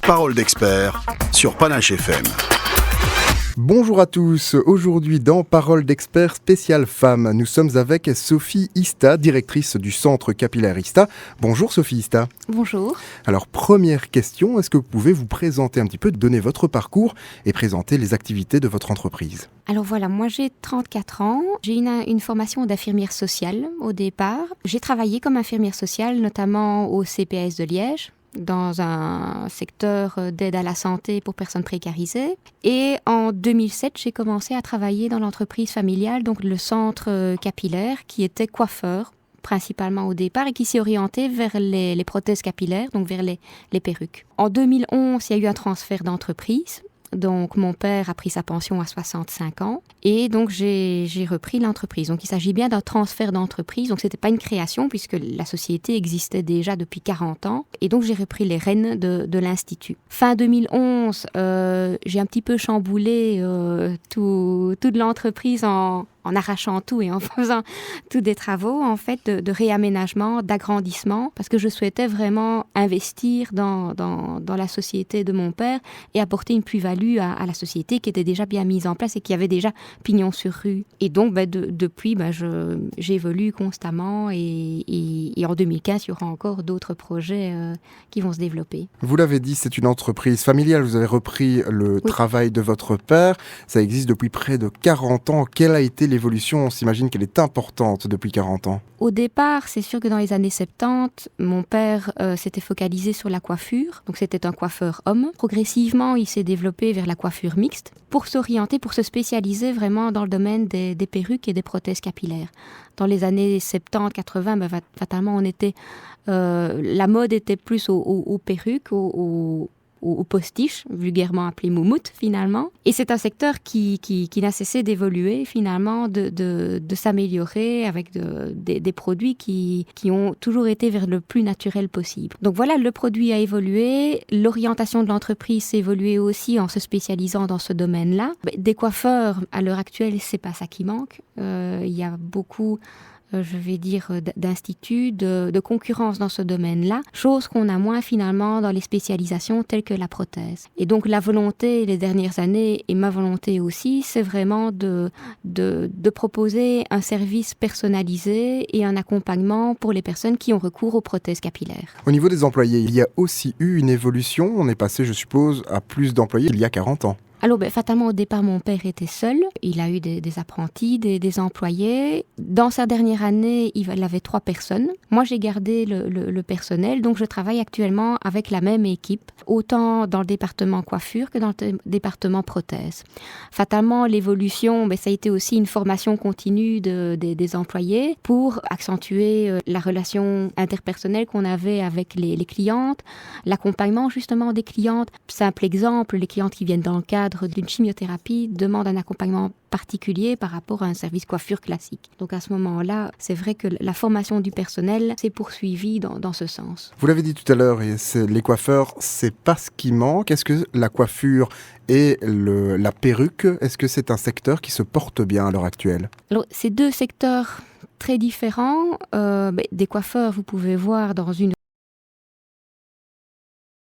Parole d'expert sur Panache FM. Bonjour à tous, aujourd'hui dans Parole d'expert spéciale femmes, nous sommes avec Sophie Ista, directrice du centre capillaire Ista. Bonjour Sophie Ista. Bonjour. Alors première question, est-ce que vous pouvez vous présenter un petit peu, donner votre parcours et présenter les activités de votre entreprise ? Alors voilà, moi j'ai 34 ans, j'ai une formation d'infirmière sociale au départ. J'ai travaillé comme infirmière sociale notamment au CPS de Liège, dans un secteur d'aide à la santé pour personnes précarisées. Et en 2007, j'ai commencé à travailler dans l'entreprise familiale, donc le centre capillaire, qui était coiffeur principalement au départ et qui s'est orienté vers les prothèses capillaires, donc vers les perruques. En 2011, il y a eu un transfert d'entreprise. Donc mon père a pris sa pension à 65 ans et donc j'ai repris l'entreprise. Donc il s'agit bien d'un transfert d'entreprise, donc c'était pas une création puisque la société existait déjà depuis 40 ans et donc j'ai repris les rênes de l'institut. Fin 2011, j'ai un petit peu chamboulé toute l'entreprise en arrachant tout et en faisant tous des travaux en fait de réaménagement, d'agrandissement, parce que je souhaitais vraiment investir dans la société de mon père et apporter une plus-value à la société qui était déjà bien mise en place et qui avait déjà pignon sur rue. Et donc depuis, j'évolue constamment et en 2015, il y aura encore d'autres projets qui vont se développer. Vous l'avez dit, c'est une entreprise familiale, vous avez repris le travail de votre père, ça existe depuis près de 40 ans. Quelle a été l'évolution? On s'imagine qu'elle est importante depuis 40 ans. Au départ, c'est sûr que dans les années 70, mon père s'était focalisé sur la coiffure. Donc c'était un coiffeur homme. Progressivement, il s'est développé vers la coiffure mixte pour s'orienter, pour se spécialiser vraiment dans le domaine des perruques et des prothèses capillaires. Dans les années 70-80, fatalement, la mode était plus aux perruques, aux postiches, vulgairement appelées moumoutes finalement. Et c'est un secteur qui n'a cessé d'évoluer finalement, de s'améliorer avec des produits qui ont toujours été vers le plus naturel possible. Donc voilà, le produit a évolué, l'orientation de l'entreprise s'est évoluée aussi en se spécialisant dans ce domaine-là. Des coiffeurs, à l'heure actuelle, c'est pas ça qui manque. Il y a beaucoup d'instituts, de concurrence dans ce domaine-là, chose qu'on a moins finalement dans les spécialisations telles que la prothèse. Et donc la volonté les dernières années, et ma volonté aussi, c'est vraiment de proposer un service personnalisé et un accompagnement pour les personnes qui ont recours aux prothèses capillaires. Au niveau des employés, il y a aussi eu une évolution, on est passé, je suppose, à plus d'employés il y a 40 ans. Alors, fatalement, au départ, mon père était seul. Il a eu des apprentis, des employés. Dans sa dernière année, il avait 3 personnes. Moi, j'ai gardé le personnel, donc je travaille actuellement avec la même équipe, autant dans le département coiffure que dans le département prothèse. Fatalement, l'évolution, ça a été aussi une formation continue des employés pour accentuer la relation interpersonnelle qu'on avait avec les clientes, l'accompagnement justement des clientes. Simple exemple, les clientes qui viennent dans le cadre d'une chimiothérapie demandent un accompagnement particulier par rapport à un service coiffure classique. Donc à ce moment-là, c'est vrai que la formation du personnel s'est poursuivie dans ce sens. Vous l'avez dit tout à l'heure, les coiffeurs, c'est pas ce qui manque. Est-ce que la coiffure et la perruque, est-ce que c'est un secteur qui se porte bien à l'heure actuelle ? Alors, ces deux secteurs très différents. Des coiffeurs, vous pouvez voir dans une